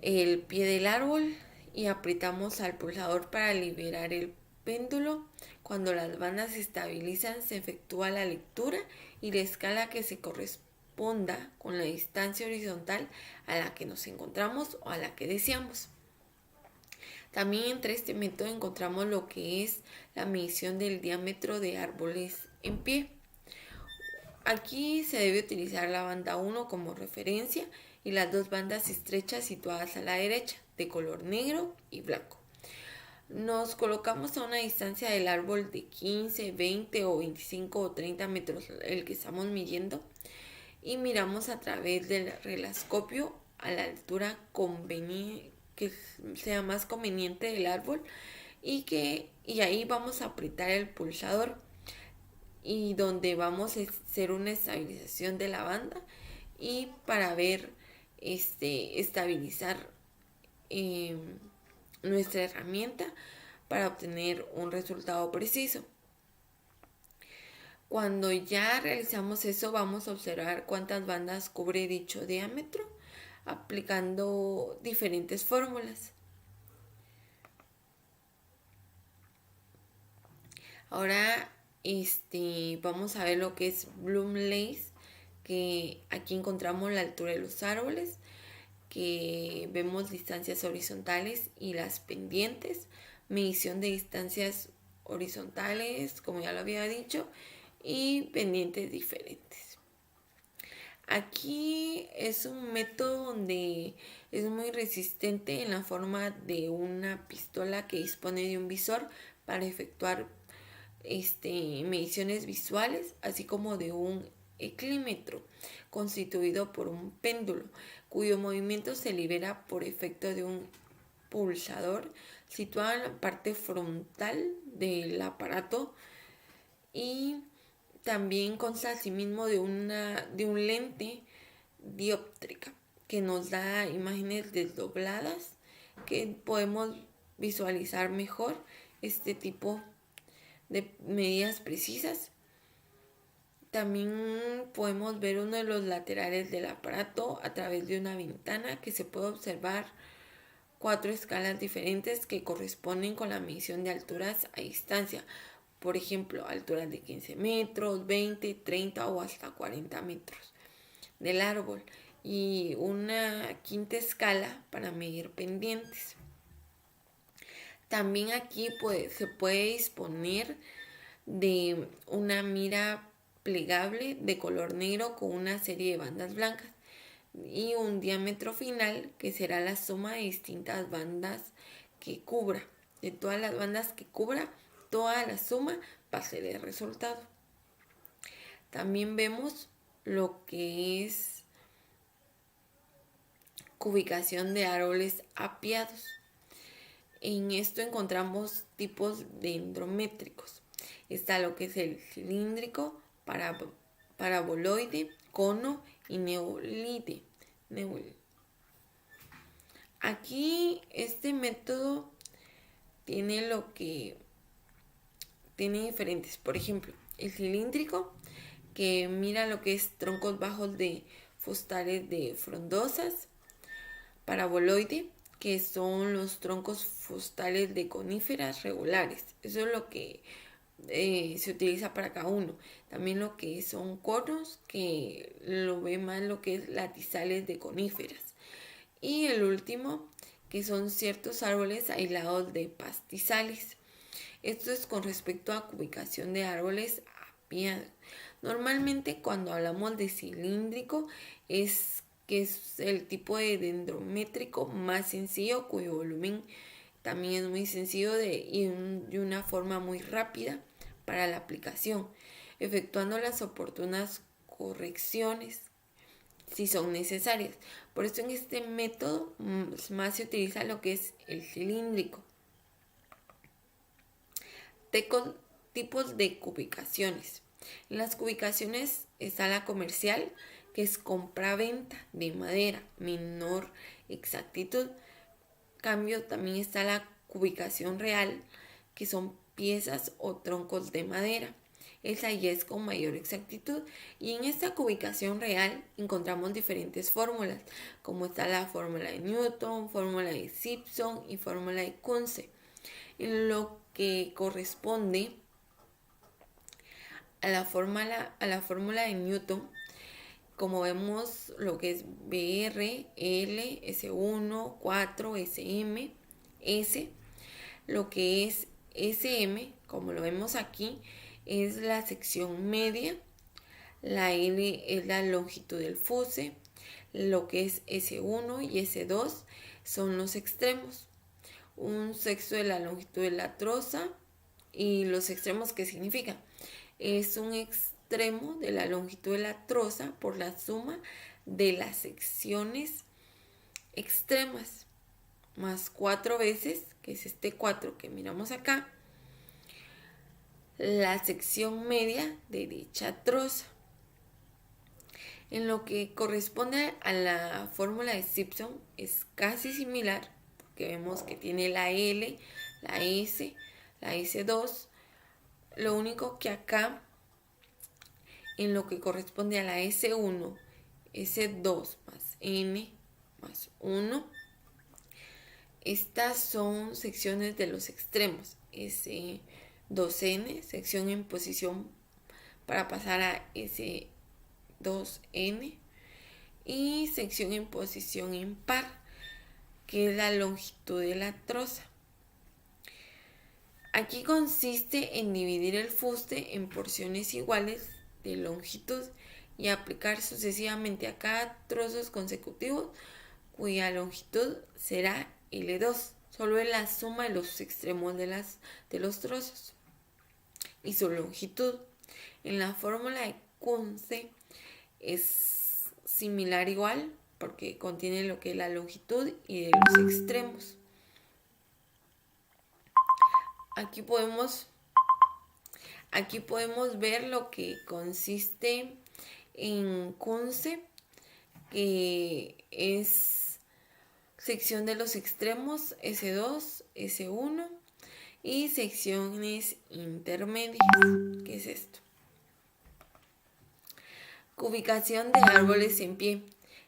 el pie del árbol y apretamos al pulsador para liberar el péndulo. Cuando las bandas se estabilizan, se efectúa la lectura y la escala que se corresponda con la distancia horizontal a la que nos encontramos o a la que deseamos. También entre este método encontramos lo que es la medición del diámetro de árboles en pie. Aquí se debe utilizar la banda 1 como referencia y las dos bandas estrechas situadas a la derecha, de color negro y blanco. Nos colocamos a una distancia del árbol de 15, 20 o 25 o 30 metros, el que estamos midiendo, y miramos a través del relescopio a la altura que sea más conveniente del árbol y ahí vamos a apretar el pulsador y donde vamos a hacer una estabilización de la banda y para ver estabilizar nuestra herramienta para obtener un resultado preciso. Cuando ya realizamos eso, vamos a observar cuántas bandas cubre dicho diámetro aplicando diferentes fórmulas. Ahora vamos a ver lo que es Bloom Lace, que aquí encontramos la altura de los árboles, que vemos distancias horizontales y las pendientes, medición de distancias horizontales, como ya lo había dicho, y pendientes diferentes. Aquí es un método donde es muy resistente en la forma de una pistola que dispone de un visor para efectuar mediciones visuales, así como de un eclímetro constituido por un péndulo cuyo movimiento se libera por efecto de un pulsador situado en la parte frontal del aparato, y también consta asimismo de un lente dióptrica que nos da imágenes desdobladas que podemos visualizar mejor este tipo de medidas precisas. También podemos ver uno de los laterales del aparato a través de una ventana que se puede observar 4 escalas diferentes que corresponden con la medición de alturas a distancia. Por ejemplo, alturas de 15 metros, 20, 30 o hasta 40 metros del árbol. Y una quinta escala para medir pendientes. También aquí se puede disponer de una mira plegable de color negro con una serie de bandas blancas y un diámetro final que será la suma de distintas bandas que cubra. De todas las bandas que cubra, toda la suma va a ser el resultado. También vemos lo que es cubicación de árboles apiados. En esto encontramos tipos dendrométricos. Está lo que es el cilíndrico, paraboloide, cono y neulide. Aquí este método tiene diferentes. Por ejemplo, el cilíndrico, que mira lo que es troncos bajos de fustales de frondosas. Paraboloide, que son los troncos fustales de coníferas regulares. Eso es lo que se utiliza para cada uno. También lo que son conos, que lo ve más lo que es latizales de coníferas. Y el último, que son ciertos árboles aislados de pastizales. Esto es con respecto a ubicación de árboles apiados. Normalmente cuando hablamos de cilíndrico es el tipo de dendrométrico más sencillo, cuyo volumen también es muy sencillo y una forma muy rápida para la aplicación, efectuando las oportunas correcciones si son necesarias. Por eso en este método más se utiliza lo que es el cilíndrico. Tipos de cubicaciones. En las cubicaciones está la comercial, que es compra-venta de madera, menor exactitud. Cambio, también está la cubicación real, que son piezas o troncos de madera. Esa ya es con mayor exactitud. Y en esta cubicación real encontramos diferentes fórmulas, como está la fórmula de Newton, fórmula de Simpson y fórmula de Kunze. En lo que corresponde a la fórmula de Newton, como vemos lo que es BR, L, S1, 4, SM, S, lo que es SM, como lo vemos aquí, es la sección media, La L es la longitud del fuste. Lo que es S1 y S2 son los extremos. Un sexto de la longitud de la troza. ¿Y los extremos qué significan? Es un extremo de la longitud de la troza por la suma de las secciones extremas más 4 veces, que es este 4 que miramos acá, la sección media de dicha troza. En lo que corresponde a la fórmula de Simpson es casi similar, porque vemos que tiene la L, la S, la S2. Lo único que acá, en lo que corresponde a la S1, S2 más N más 1, estas son secciones de los extremos. S2N, sección en posición para pasar a S2N, y sección en posición impar, que es la longitud de la troza. Aquí consiste en dividir el fuste en porciones iguales de longitud y aplicar sucesivamente a cada trozos consecutivos cuya longitud será L2. Solo es la suma de los extremos de los trozos y su longitud. En la fórmula de Kunze es similar igual porque contiene lo que es la longitud y de los extremos. Aquí podemos ver lo que consiste en Kunze, que es sección de los extremos S2, S1 y secciones intermedias. ¿Qué es esto? Cubicación de árboles en pie.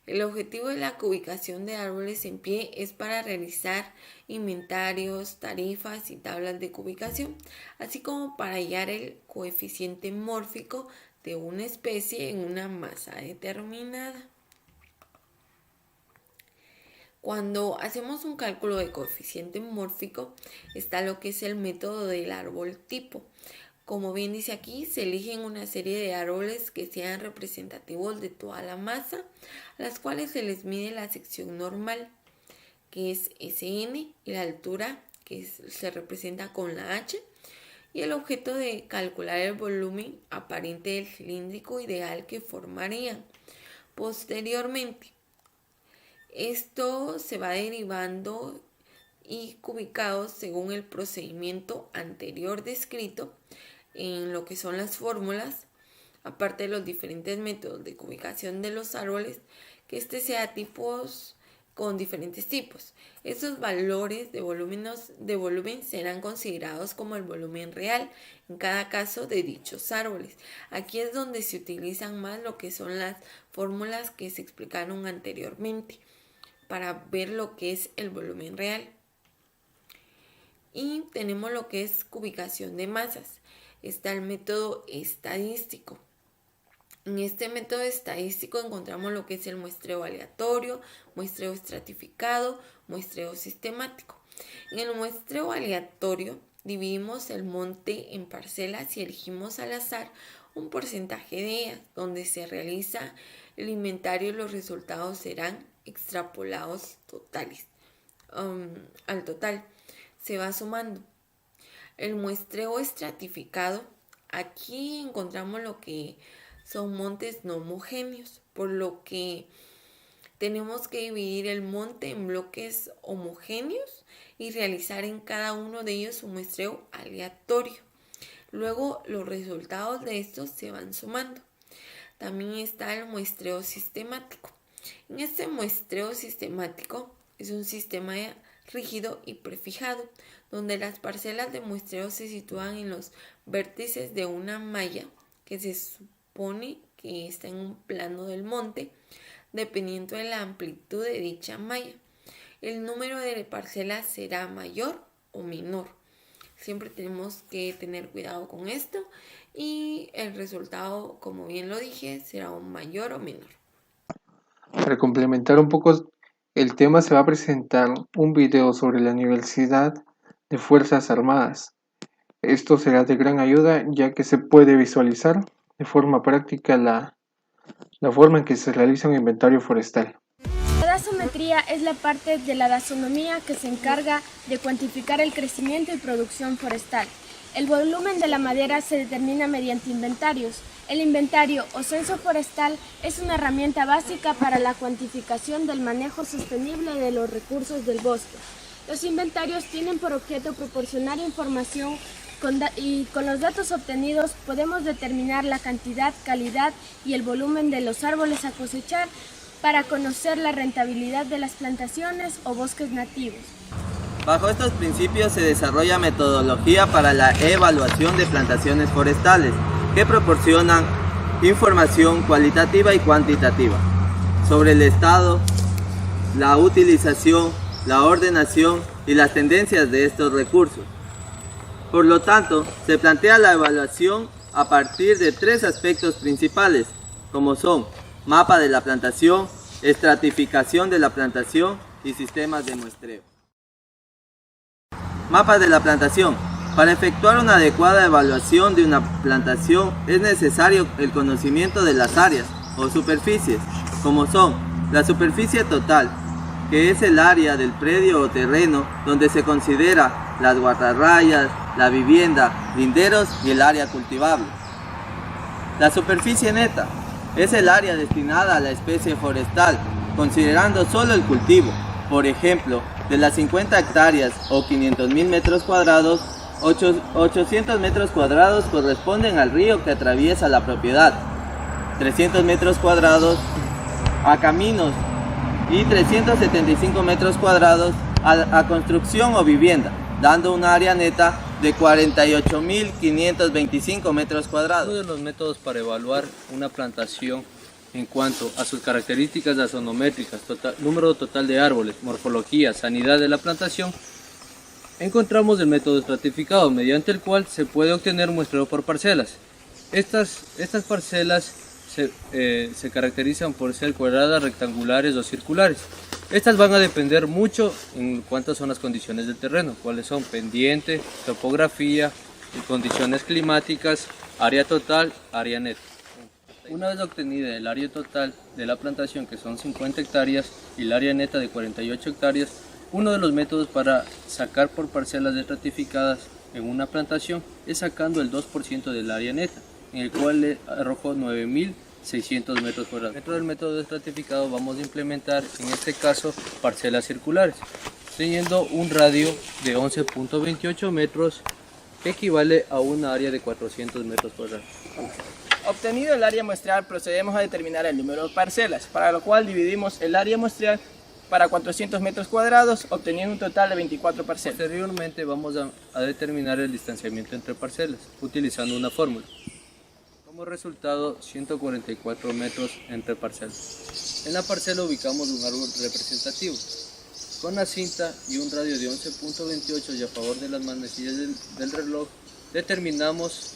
El objetivo de la cubicación de árboles en pie es para realizar inventarios, tarifas y tablas de cubicación, así como para hallar el coeficiente mórfico de una especie en una masa determinada. Cuando hacemos un cálculo de coeficiente mórfico, está lo que es el método del árbol tipo. Como bien dice aquí, se eligen una serie de árboles que sean representativos de toda la masa, a las cuales se les mide la sección normal, que es Sn, y la altura, que se representa con la h, y el objeto de calcular el volumen aparente del cilíndrico ideal que formarían. Posteriormente, esto se va derivando y cubicado según el procedimiento anterior descrito en lo que son las fórmulas, aparte de los diferentes métodos de cubicación de los árboles, que sea tipos con diferentes tipos. Esos valores de volumen serán considerados como el volumen real en cada caso de dichos árboles. Aquí es donde se utilizan más lo que son las fórmulas que se explicaron anteriormente para ver lo que es el volumen real. Y tenemos lo que es cubicación de masas. Está el método estadístico. En este método estadístico encontramos lo que es el muestreo aleatorio, muestreo estratificado, muestreo sistemático. En el muestreo aleatorio dividimos el monte en parcelas y elegimos al azar un porcentaje de ellas, donde se realiza el inventario y los resultados serán extrapolados totales. Al total se va sumando. El muestreo estratificado, aquí encontramos lo que son montes no homogéneos, por lo que tenemos que dividir el monte en bloques homogéneos y realizar en cada uno de ellos un muestreo aleatorio. Luego los resultados de estos se van sumando. También está el muestreo sistemático. En este muestreo sistemático es un sistema rígido y prefijado, donde las parcelas de muestreo se sitúan en los vértices de una malla que se supone que está en un plano del monte, dependiendo de la amplitud de dicha malla. El número de parcelas será mayor o menor. Siempre tenemos que tener cuidado con esto y el resultado, como bien lo dije, será un mayor o menor. Para complementar un poco el tema, se va a presentar un video sobre la Universidad de Fuerzas Armadas. Esto será de gran ayuda ya que se puede visualizar de forma práctica la forma en que se realiza un inventario forestal. La dasometría es la parte de la dasonomía que se encarga de cuantificar el crecimiento y producción forestal. El volumen de la madera se determina mediante inventarios. El inventario o censo forestal es una herramienta básica para la cuantificación del manejo sostenible de los recursos del bosque. Los inventarios tienen por objeto proporcionar información y con los datos obtenidos podemos determinar la cantidad, calidad y el volumen de los árboles a cosechar para conocer la rentabilidad de las plantaciones o bosques nativos. Bajo estos principios se desarrolla metodología para la evaluación de plantaciones forestales que proporcionan información cualitativa y cuantitativa sobre el estado, la utilización, la ordenación y las tendencias de estos recursos. Por lo tanto, se plantea la evaluación a partir de 3 aspectos principales, como son mapa de la plantación, estratificación de la plantación y sistemas de muestreo. Mapa de la plantación. Para efectuar una adecuada evaluación de una plantación es necesario el conocimiento de las áreas o superficies, como son la superficie total, que es el área del predio o terreno donde se considera las guardarrayas, la vivienda, linderos y el área cultivable. La superficie neta es el área destinada a la especie forestal, considerando solo el cultivo. Por ejemplo, de las 50 hectáreas o 500.000 metros cuadrados, 800 metros cuadrados corresponden al río que atraviesa la propiedad, 300 metros cuadrados a caminos y 375 metros cuadrados a construcción o vivienda, dando una área neta de 48.525 metros cuadrados. Uno de los métodos para evaluar una plantación en cuanto a sus características taxonométricas, número total de árboles, morfología, sanidad de la plantación, encontramos el método estratificado, mediante el cual se puede obtener muestreo por parcelas. Estas parcelas se caracterizan por ser cuadradas, rectangulares o circulares. Estas van a depender mucho en cuántas son las condiciones del terreno, cuáles son pendiente, topografía, condiciones climáticas, área total, área neta. Una vez obtenida el área total de la plantación, que son 50 hectáreas, y el área neta de 48 hectáreas, uno de los métodos para sacar por parcelas estratificadas en una plantación es sacando el 2% del área neta, en el cual le arrojó 9.600 metros cuadrados. Dentro del método estratificado vamos a implementar en este caso parcelas circulares, teniendo un radio de 11.28 metros que equivale a una área de 400 metros cuadrados. Obtenido el área muestreal, procedemos a determinar el número de parcelas, para lo cual dividimos el área muestreal para 400 metros cuadrados, obteniendo un total de 24 parcelas. Posteriormente vamos a determinar el distanciamiento entre parcelas, utilizando una fórmula. Como resultado, 144 metros entre parcelas. En la parcela ubicamos un árbol representativo, con la cinta y un radio de 11.28 y a favor de las manecillas del reloj, determinamos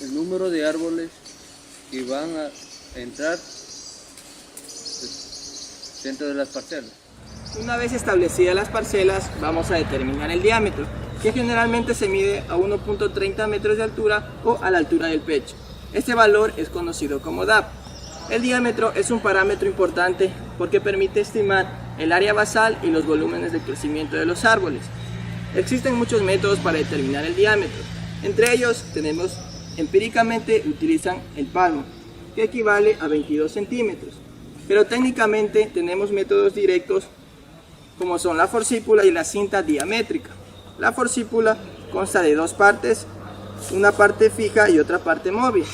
el número de árboles que van a entrar dentro de las parcelas. Una vez establecidas las parcelas, vamos a determinar el diámetro, que generalmente se mide a 1.30 metros de altura o a la altura del pecho. Este valor es conocido como DAP. El diámetro es un parámetro importante porque permite estimar el área basal y los volúmenes de crecimiento de los árboles. Existen muchos métodos para determinar el diámetro. Entre ellos tenemos empíricamente utilizan el palmo, que equivale a 22 centímetros. Pero técnicamente tenemos métodos directos como son la forcípula y la cinta diamétrica. La forcípula consta de 2 partes, una parte fija y otra parte móvil,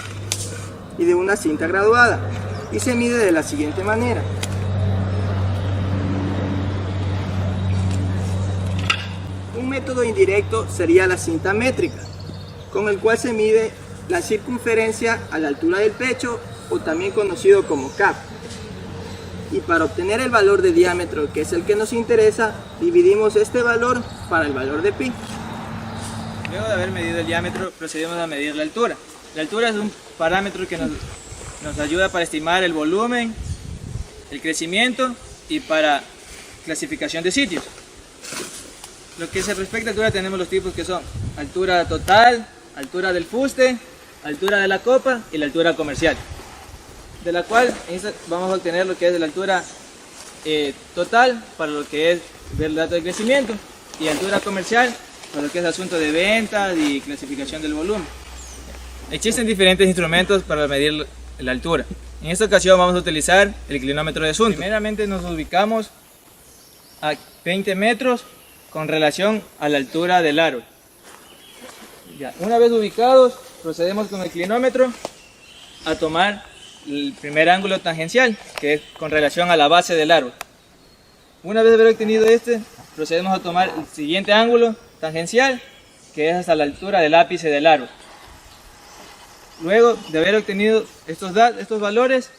y de una cinta graduada, y se mide de la siguiente manera. Un método indirecto sería la cinta métrica, con el cual se mide la circunferencia a la altura del pecho, o también conocido como CAP. Y para obtener el valor de diámetro, que es el que nos interesa, dividimos este valor para el valor de pi. Luego de haber medido el diámetro, procedemos a medir la altura. La altura es un parámetro que nos ayuda para estimar el volumen, el crecimiento y para clasificación de sitios. lo que se respecta a altura tenemos los tipos que son altura total, altura del fuste, altura de la copa y la altura comercial. De la cual vamos a obtener lo que es la altura total para lo que es ver el dato de crecimiento y altura comercial para lo que es asunto de ventas y clasificación del volumen. Existen diferentes instrumentos para medir la altura. En esta ocasión vamos a utilizar el clinómetro de Sunto. Primeramente nos ubicamos a 20 metros con relación a la altura del árbol. Ya, una vez ubicados, procedemos con el clinómetro a tomar el primer ángulo tangencial, que es con relación a la base del árbol. Una vez haber obtenido este, procedemos a tomar el siguiente ángulo tangencial, que es hasta la altura del ápice del árbol. Luego de haber obtenido estos valores,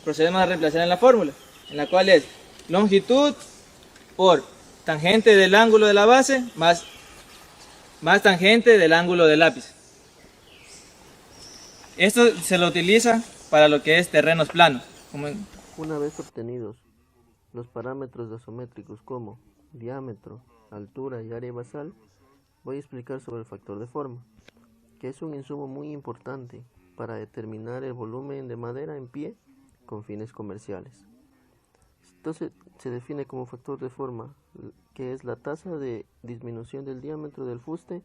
procedemos a reemplazar en la fórmula, en la cual es longitud por tangente del ángulo de la base más tangente del ángulo del ápice. Esto se lo utiliza para lo que es terrenos planos. Una vez obtenidos los parámetros gasométricos como diámetro, altura y área basal, voy a explicar sobre el factor de forma, que es un insumo muy importante para determinar el volumen de madera en pie con fines comerciales. Entonces se define como factor de forma, que es la tasa de disminución del diámetro del fuste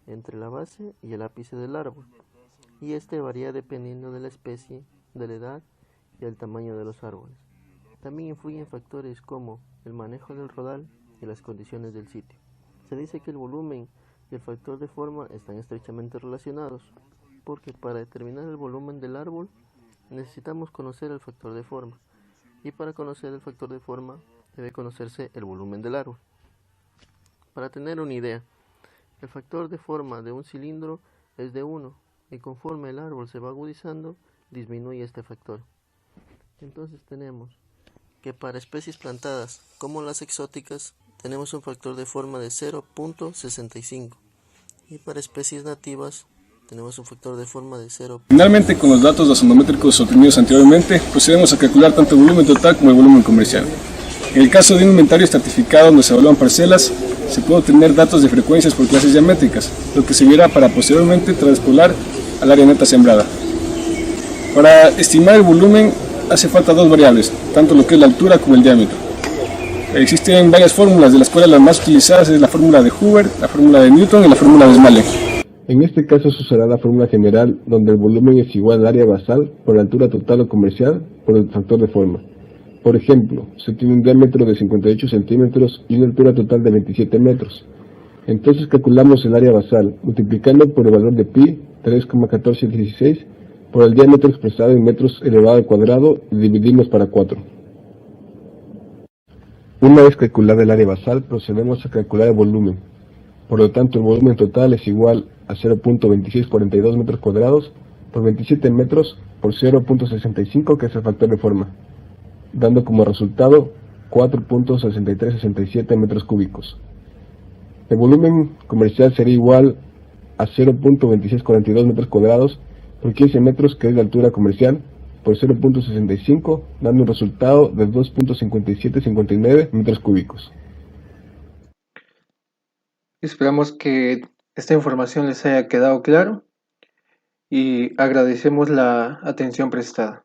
entre la base y el ápice del árbol, y este varía dependiendo de la especie, de la edad y el tamaño de los árboles. También influyen factores como el manejo del rodal y las condiciones del sitio. Se dice que el volumen y el factor de forma están estrechamente relacionados, porque para determinar el volumen del árbol necesitamos conocer el factor de forma, y para conocer el factor de forma debe conocerse el volumen del árbol. Para tener una idea, el factor de forma de un cilindro es de 1, y conforme el árbol se va agudizando, disminuye este factor. Entonces tenemos que para especies plantadas como las exóticas tenemos un factor de forma de 0.65 y para especies nativas tenemos un factor de forma de 0. Finalmente, con los datos gasométricos obtenidos anteriormente, procedemos a calcular tanto el volumen total como el volumen comercial. En el caso de un inventario estratificado donde se evalúan parcelas, se pueden obtener datos de frecuencias por clases diamétricas, lo que servirá para posteriormente traspolar al área neta sembrada. Para estimar el volumen hace falta dos variables, tanto lo que es la altura como el diámetro. Existen varias fórmulas, de las cuales las más utilizadas es la fórmula de Hoover, la fórmula de Newton y la fórmula de Smalley. En este caso se usará la fórmula general, donde el volumen es igual al área basal por la altura total o comercial por el factor de forma. Por ejemplo, se tiene un diámetro de 58 centímetros y una altura total de 27 metros. Entonces calculamos el área basal, multiplicando por el valor de pi, 3,1416, por el diámetro expresado en metros elevado al cuadrado y dividimos para 4. Una vez calculada el área basal, procedemos a calcular el volumen. Por lo tanto, el volumen total es igual a 0.2642 metros cuadrados por 27 metros por 0.65, que es el factor de forma, dando como resultado 4.6367 metros cúbicos. El volumen comercial sería igual a 0.2642 metros cuadrados por 15 metros, que es la altura comercial, por 0.65, dando un resultado de 2.5759 metros cúbicos. Esperamos que esta información les haya quedado claro y agradecemos la atención prestada.